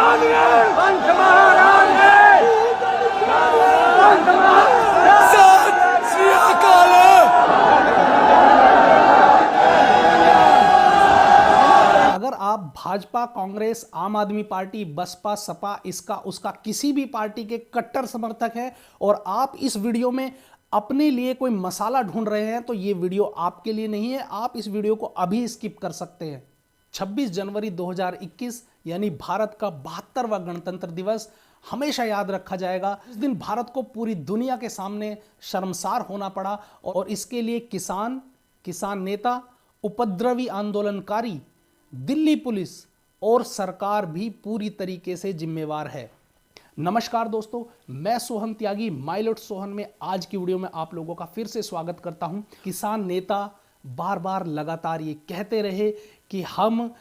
अगर आप भाजपा, कांग्रेस, आम आदमी पार्टी, बसपा, सपा, इसका उसका किसी भी पार्टी के कट्टर समर्थक हैं और आप इस वीडियो में अपने लिए कोई मसाला ढूंढ रहे हैं तो ये वीडियो आपके लिए नहीं है। आप इस वीडियो को अभी स्किप कर सकते हैं। 26 जनवरी 2021 यानी भारत का 72वां गणतंत्र दिवस हमेशा याद रखा जाएगा। इस दिन भारत को पूरी दुनिया के सामने शर्मसार होना पड़ा और इसके लिए किसान नेता, उपद्रवी आंदोलनकारी, दिल्ली पुलिस और सरकार भी पूरी तरीके से जिम्मेवार है। नमस्कार दोस्तों, मैं सोहन त्यागी माइलोट सोहन में आज की वीडियो में आप लोगों का फिर से स्वागत करता हूं। किसान नेता बार बार लगातार ये कहते रहे कि हम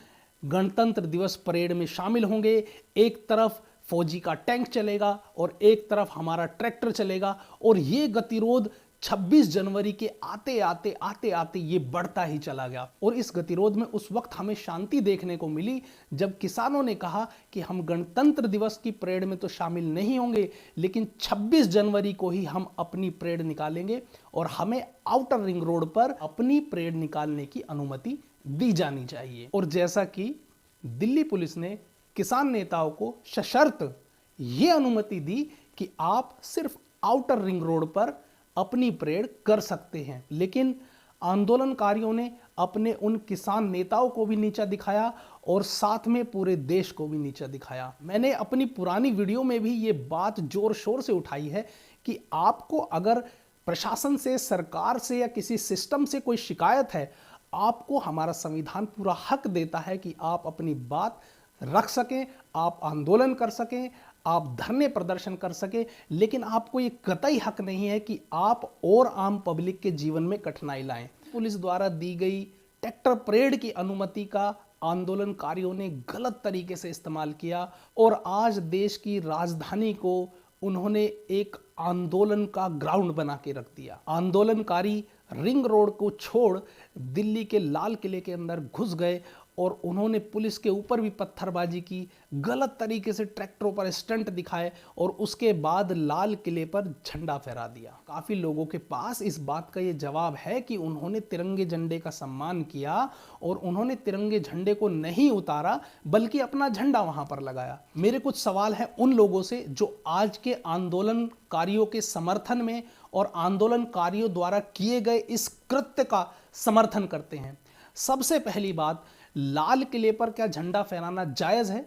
गणतंत्र दिवस परेड में शामिल होंगे। एक तरफ फौजी का टैंक चलेगा और एक तरफ हमारा ट्रैक्टर चलेगा और ये गतिरोध 26 जनवरी के आते आते ये बढ़ता ही चला गया। और इस गतिरोध में उस वक्त हमें शांति देखने को मिली जब किसानों ने कहा कि हम गणतंत्र दिवस की परेड में तो शामिल नहीं होंगे, लेकिन 26 जनवरी को ही हम अपनी परेड निकालेंगे और हमें आउटर रिंग रोड पर अपनी परेड निकालने की अनुमति दी जानी चाहिए। और जैसा कि दिल्ली पुलिस ने किसान नेताओं को सशर्त यह अनुमति दी कि आप सिर्फ आउटर रिंग रोड पर अपनी परेड कर सकते हैं, लेकिन आंदोलनकारियों ने अपने उन किसान नेताओं को भी नीचा दिखाया और साथ में पूरे देश को भी नीचा दिखाया। मैंने अपनी पुरानी वीडियो में भी ये बात जोर शोर से उठाई है कि आपको अगर प्रशासन से, सरकार से या किसी सिस्टम से कोई शिकायत है, आपको हमारा संविधान पूरा हक देता है कि आप अपनी बात रख सकें, आप आंदोलन कर सकें, आप धरने प्रदर्शन कर सके, लेकिन आपको ये कतई हक नहीं है कि आप और आम पब्लिक के जीवन में कठिनाई लाएं। पुलिस द्वारा दी गई ट्रैक्टर परेड की अनुमति का आंदोलनकारियों ने गलत तरीके से इस्तेमाल किया और आज देश की राजधानी को उन्होंने एक आंदोलन का ग्राउंड बना के रख दिया। आंदोलनकारी रिंग रोड को छोड़ दिल्ली के लाल किले के अंदर घुस गए और उन्होंने पुलिस के ऊपर भी पत्थरबाजी की, गलत तरीके से ट्रैक्टरों पर स्टंट दिखाए और उसके बाद लाल किले पर झंडा फहरा दिया। काफी लोगों के पास इस बात का ये जवाब है कि उन्होंने तिरंगे झंडे का सम्मान किया और उन्होंने तिरंगे झंडे को नहीं उतारा बल्कि अपना झंडा वहां पर लगाया। मेरे कुछ सवाल हैं उन लोगों से जो आज के आंदोलनकारियों के समर्थन में और आंदोलनकारियों द्वारा किए गए इस कृत्य का समर्थन करते हैं। सबसे पहली बात, लाल किले पर क्या झंडा फहराना जायज है?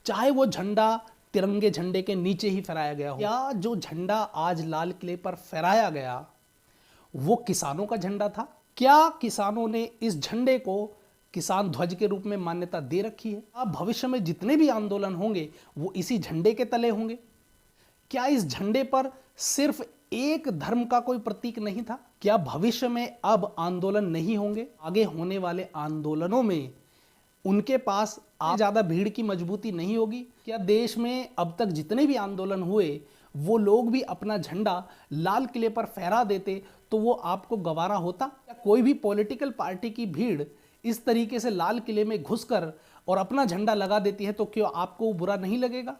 चाहे वो झंडा तिरंगे झंडे के नीचे ही फहराया गया हो, या जो झंडा आज लाल किले पर फहराया गया वो किसानों का झंडा था? क्या किसानों ने इस झंडे को किसान ध्वज के रूप में मान्यता दे रखी है? अब भविष्य में जितने भी आंदोलन होंगे वो इसी झंडे के तले होंगे? क्या इस झंडे पर सिर्फ एक धर्म का कोई प्रतीक नहीं था? क्या भविष्य में अब आंदोलन नहीं होंगे? आगे होने वाले आंदोलनों में उनके पास ज्यादा भीड़ की मजबूती नहीं होगी? क्या देश में अब तक जितने भी आंदोलन हुए वो लोग भी अपना झंडा लाल किले पर फहरा देते तो वो आपको गवारा होता? क्या कोई भी पॉलिटिकल पार्टी की भीड़ इस तरीके से लाल किले में घुसकर और अपना झंडा लगा देती है तो क्यों आपको बुरा नहीं लगेगा?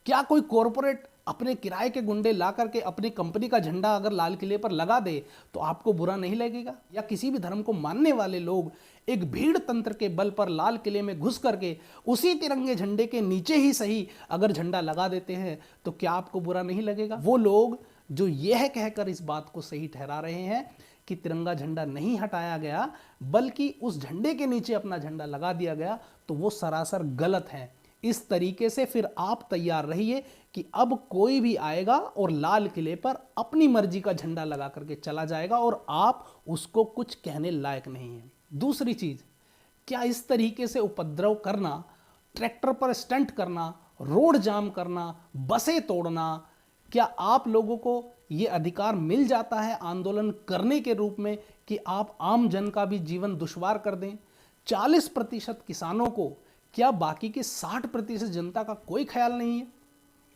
क्या कोई कॉरपोरेट अपने किराए के गुंडे ला करके अपनी कंपनी का झंडा अगर लाल किले पर लगा दे तो आपको बुरा नहीं लगेगा? या किसी भी धर्म को मानने वाले लोग एक भीड़ तंत्र के बल पर लाल किले में घुस करके उसी तिरंगे झंडे के नीचे ही सही अगर झंडा लगा देते हैं तो क्या आपको बुरा नहीं लगेगा? वो लोग जो यह कहकर इस बात को सही ठहरा रहे हैं कि तिरंगा झंडा नहीं हटाया गया बल्कि उस झंडे के नीचे अपना झंडा लगा दिया गया, तो वो सरासर गलत है। इस तरीके से फिर आप तैयार रहिए कि अब कोई भी आएगा और लाल किले पर अपनी मर्जी का झंडा लगा करके चला जाएगा और आप उसको कुछ कहने लायक नहीं है। दूसरी चीज, क्या इस तरीके से उपद्रव करना, ट्रैक्टर पर स्टंट करना, रोड जाम करना, बसें तोड़ना, क्या आप लोगों को यह अधिकार मिल जाता है आंदोलन करने के रूप में कि आप आम जन का भी जीवन दुश्वार कर दें? 40% किसानों को, क्या बाकी के 60% जनता का कोई ख्याल नहीं है?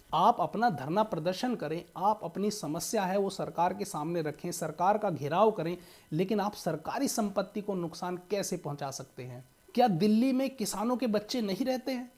आप अपना धरना प्रदर्शन करें, आप अपनी समस्या है वो सरकार के सामने रखें, सरकार का घेराव करें, लेकिन आप सरकारी संपत्ति को नुकसान कैसे पहुंचा सकते हैं? क्या दिल्ली में किसानों के बच्चे नहीं रहते हैं?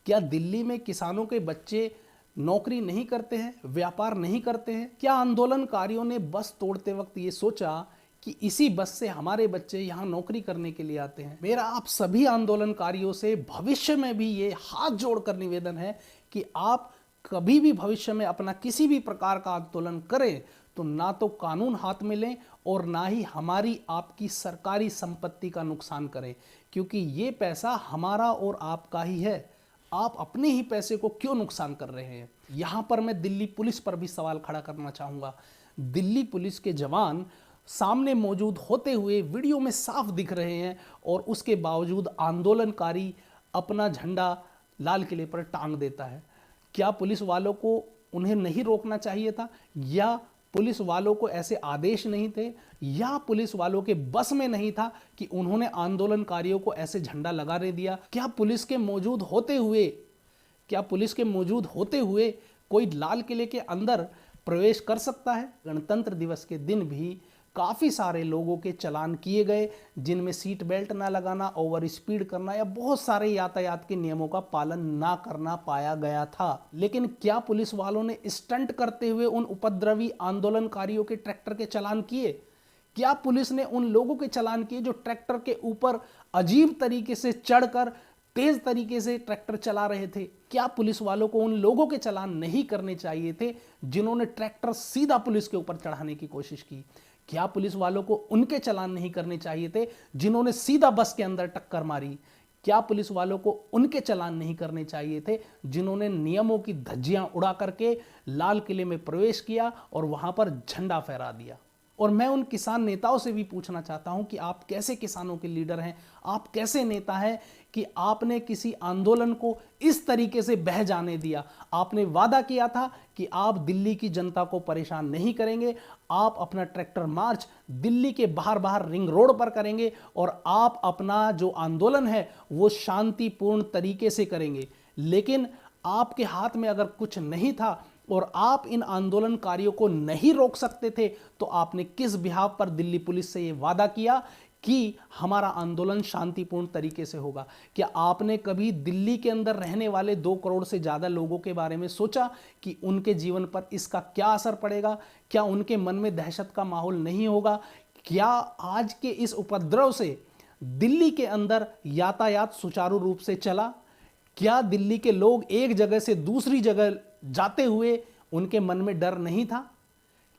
क्या दिल्ली में किसानों के बच्चे नौकरी नहीं करते हैं, व्यापार नहीं करते हैं? क्या आंदोलनकारियों ने बस तोड़ते वक्त ये सोचा कि इसी बस से हमारे बच्चे यहाँ नौकरी करने के लिए आते हैं? मेरा आप सभी आंदोलनकारियों से भविष्य में भी ये हाथ जोड़कर निवेदन है कि आप कभी भी भविष्य में अपना किसी भी प्रकार का आंदोलन करें तो ना तो कानून हाथ में लें और ना ही हमारी आपकी सरकारी संपत्ति का नुकसान करें, क्योंकि ये पैसा हमारा और आपका ही है। आप अपने ही पैसे को क्यों नुकसान कर रहे हैं? यहां पर मैं दिल्ली पुलिस पर भी सवाल खड़ा करना चाहूंगा। दिल्ली पुलिस के जवान सामने मौजूद होते हुए वीडियो में साफ दिख रहे हैं और उसके बावजूद आंदोलनकारी अपना झंडा लाल किले पर टांग देता है। क्या पुलिस वालों को उन्हें नहीं रोकना चाहिए था, या पुलिस वालों को ऐसे आदेश नहीं थे, या पुलिस वालों के बस में नहीं था कि उन्होंने आंदोलनकारियों को ऐसे झंडा लगाने दिया? क्या पुलिस के मौजूद होते हुए कोई लाल किले के अंदर प्रवेश कर सकता है? गणतंत्र दिवस के दिन भी काफ़ी सारे लोगों के चालान किए गए, जिनमें सीट बेल्ट ना लगाना, ओवर स्पीड करना या बहुत सारे यातायात के नियमों का पालन ना करना पाया गया था। लेकिन क्या पुलिस वालों ने स्टंट करते हुए उन उपद्रवी आंदोलनकारियों के ट्रैक्टर के चालान किए? क्या पुलिस ने उन लोगों के चालान किए जो ट्रैक्टर के ऊपर अजीब तरीके से चढ़कर तेज तरीके से ट्रैक्टर चला रहे थे? क्या पुलिस वालों को उन लोगों के चालान नहीं करने चाहिए थे जिन्होंने ट्रैक्टर सीधा पुलिस के ऊपर चढ़ाने की कोशिश की? क्या पुलिस वालों को उनके चालान नहीं करने चाहिए थे जिन्होंने सीधा बस के अंदर टक्कर मारी? क्या पुलिस वालों को उनके चालान नहीं करने चाहिए थे जिन्होंने नियमों की धज्जियां उड़ा करके लाल किले में प्रवेश किया और वहां पर झंडा फहरा दिया? और मैं उन किसान नेताओं से भी पूछना चाहता हूं कि आप कैसे किसानों के लीडर हैं, आप कैसे नेता हैं कि आपने किसी आंदोलन को इस तरीके से बह जाने दिया? आपने वादा किया था कि आप दिल्ली की जनता को परेशान नहीं करेंगे, आप अपना ट्रैक्टर मार्च दिल्ली के बाहर बाहर रिंग रोड पर करेंगे और आप अपना जो आंदोलन है वो शांतिपूर्ण तरीके से करेंगे। लेकिन आपके हाथ में अगर कुछ नहीं था और आप इन आंदोलनकारियों को नहीं रोक सकते थे, तो आपने किस बिहाव पर दिल्ली पुलिस से ये वादा किया कि हमारा आंदोलन शांतिपूर्ण तरीके से होगा? क्या आपने कभी दिल्ली के अंदर रहने वाले 2 करोड़ से ज़्यादा लोगों के बारे में सोचा कि उनके जीवन पर इसका क्या असर पड़ेगा? क्या उनके मन में दहशत का माहौल नहीं होगा? क्या आज के इस उपद्रव से दिल्ली के अंदर यातायात सुचारू रूप से चला? क्या दिल्ली के लोग एक जगह से दूसरी जगह जाते हुए उनके मन में डर नहीं था?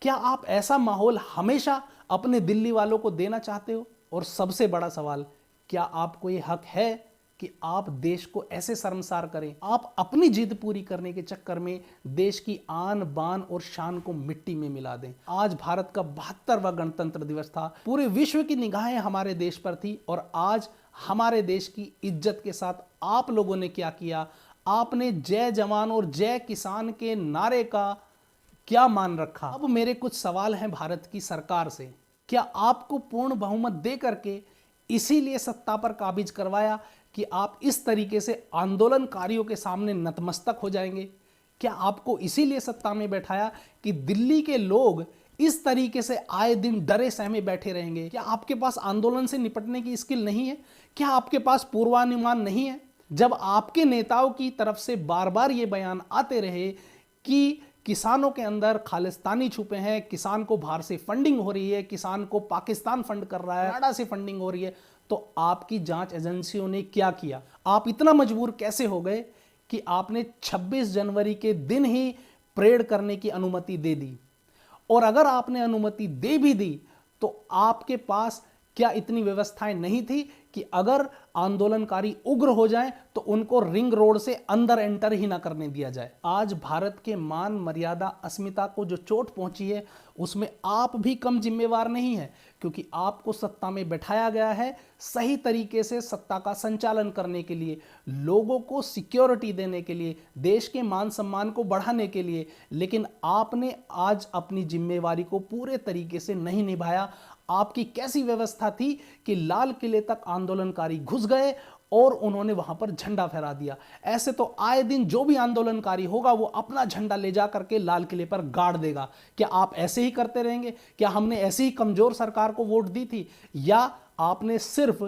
क्या आप ऐसा माहौल हमेशा अपने दिल्ली वालों को देना चाहते हो? और सबसे बड़ा सवाल, क्या आपको ये हक है कि आप देश को ऐसे शर्मसार करें? आप अपनी जिद पूरी करने के चक्कर में देश की आन बान और शान को मिट्टी में मिला दें। आज भारत का 72वां गणतंत्र दिवस था, पूरे विश्व की निगाहें हमारे देश पर थी और आज हमारे देश की इज्जत के साथ आप लोगों ने क्या किया? आपने जय जवान और जय किसान के नारे का क्या मान रखा? अब मेरे कुछ सवाल हैं भारत की सरकार से। क्या आपको पूर्ण बहुमत दे करके इसीलिए सत्ता पर काबिज करवाया कि आप इस तरीके से आंदोलनकारियों के सामने नतमस्तक हो जाएंगे? क्या आपको इसीलिए सत्ता में बैठाया कि दिल्ली के लोग इस तरीके से आए दिन डरे सहमे बैठे रहेंगे? क्या आपके पास आंदोलन से निपटने की स्किल नहीं है? क्या आपके पास पूर्वानुमान नहीं है? जब आपके नेताओं की तरफ से बार बार ये बयान आते रहे कि किसानों के अंदर खालिस्तानी छुपे हैं, किसान को बाहर से फंडिंग हो रही है, किसान को पाकिस्तान फंड कर रहा है, कनाडा से फंडिंग हो रही है, तो आपकी जांच एजेंसियों ने क्या किया? आप इतना मजबूर कैसे हो गए कि आपने 26 जनवरी के दिन ही परेड करने की अनुमति दे दी? और अगर आपने अनुमति दे भी दी तो आपके पास क्या इतनी व्यवस्थाएं नहीं थी कि अगर आंदोलनकारी उग्र हो जाएं तो उनको रिंग रोड से अंदर एंटर ही ना करने दिया जाए? आज भारत के मान मर्यादा अस्मिता को जो चोट पहुंची है उसमें आप भी कम जिम्मेवार नहीं है, क्योंकि आपको सत्ता में बैठाया गया है सही तरीके से सत्ता का संचालन करने के लिए, लोगों को सिक्योरिटी देने के लिए, देश के मान सम्मान को बढ़ाने के लिए। लेकिन आपने आज अपनी जिम्मेवारी को पूरे तरीके से नहीं निभाया। आपकी कैसी व्यवस्था थी कि लाल किले तक आंदोलनकारी घुस गए और उन्होंने वहां पर झंडा फहरा दिया? ऐसे तो आए दिन जो भी आंदोलनकारी होगा वो अपना झंडा ले जा करके लाल किले पर गाड़ देगा। क्या आप ऐसे ही करते रहेंगे? क्या हमने ऐसे ही कमजोर सरकार को वोट दी थी? या आपने सिर्फ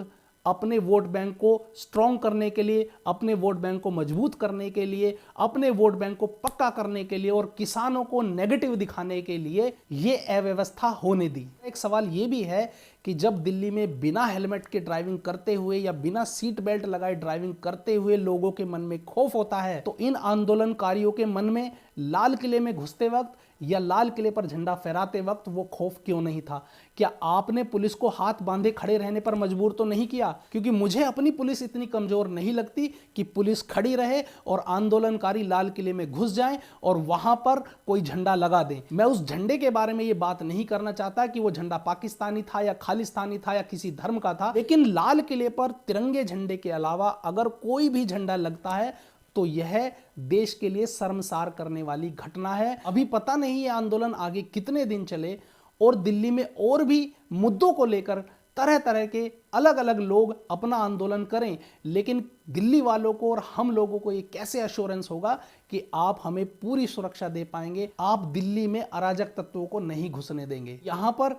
अपने वोट बैंक को स्ट्रॉन्ग करने के लिए, अपने वोट बैंक को मजबूत करने के लिए, अपने वोट बैंक को पक्का करने के लिए और किसानों को नेगेटिव दिखाने के लिए ये अव्यवस्था होने दी। एक सवाल ये भी है कि जब दिल्ली में बिना हेलमेट के ड्राइविंग करते हुए या बिना सीट बेल्ट लगाए ड्राइविंग करते हुए लोगों के मन में खौफ होता है, तो इन आंदोलनकारियों के मन में लाल किले में घुसते वक्त या लाल किले पर झंडा फहराते वक्त वो खौफ क्यों नहीं था? क्या आपने पुलिस को हाथ बांधे खड़े रहने पर मजबूर तो नहीं किया? क्योंकि मुझे अपनी पुलिस इतनी कमजोर नहीं लगती कि पुलिस खड़ी रहे और आंदोलनकारी लाल किले में घुस जाएं और वहां पर कोई झंडा लगा दें। मैं उस झंडे के बारे में ये बात नहीं करना चाहता कि वो झंडा पाकिस्तानी था या खालिस्तानी था या किसी धर्म का था, लेकिन लाल किले पर तिरंगे झंडे के अलावा अगर कोई भी झंडा लगता है तो यह देश के लिए शर्मसार करने वाली घटना है। अभी पता नहीं ये आंदोलन आगे कितने दिन चले और दिल्ली में और भी मुद्दों को लेकर तरह तरह के अलग अलग लोग अपना आंदोलन करें, लेकिन दिल्ली वालों को और हम लोगों को ये कैसे एश्योरेंस होगा कि आप हमें पूरी सुरक्षा दे पाएंगे, आप दिल्ली में अराजक तत्वों को नहीं घुसने देंगे। यहां पर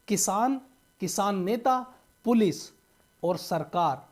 किसान नेता, पुलिस और सरकार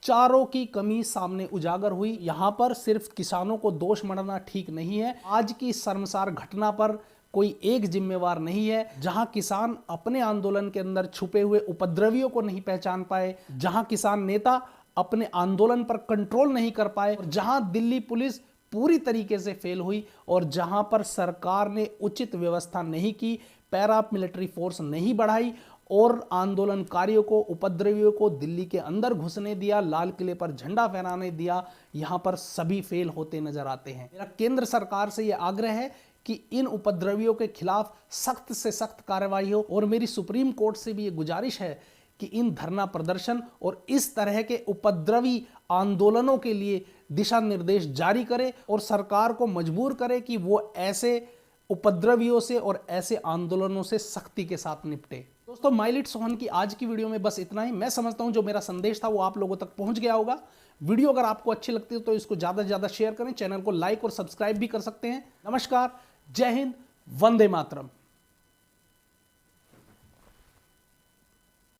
चारों की कमी सामने उजागर हुई। यहां पर सिर्फ किसानों को दोष मढ़ना ठीक नहीं है। आज की शर्मसार घटना पर कोई एक जिम्मेवार नहीं है। जहां किसान अपने आंदोलन के अंदर छुपे हुए उपद्रवियों को नहीं पहचान पाए, जहां किसान नेता अपने आंदोलन पर कंट्रोल नहीं कर पाए, जहां दिल्ली पुलिस पूरी तरीके से फेल हुई और जहां पर सरकार ने उचित व्यवस्था नहीं की, पैरा मिलिट्री फोर्स नहीं बढ़ाई और आंदोलनकारियों को, उपद्रवियों को दिल्ली के अंदर घुसने दिया, लाल किले पर झंडा फहराने दिया, यहां पर सभी फेल होते नजर आते हैं। मेरा केंद्र सरकार से यह आग्रह है कि इन उपद्रवियों के खिलाफ सख्त से सख्त कार्रवाई हो और मेरी सुप्रीम कोर्ट से भी यह गुजारिश है कि इन धरना प्रदर्शन और इस तरह के उपद्रवी आंदोलनों के लिए दिशा निर्देश जारी करे और सरकार को मजबूर करे कि वो ऐसे उपद्रवियों से और ऐसे आंदोलनों से सख्ती के साथ निपटे। दोस्तों, माय लिट सोहन की आज की वीडियो में बस इतना ही। मैं समझता हूं जो मेरा संदेश था वो आप लोगों तक पहुंच गया होगा। वीडियो अगर आपको अच्छी लगती है तो इसको ज्यादा से ज्यादा शेयर करें, चैनल को लाइक और सब्सक्राइब भी कर सकते हैं। नमस्कार, जय हिंद, वंदे मातरम।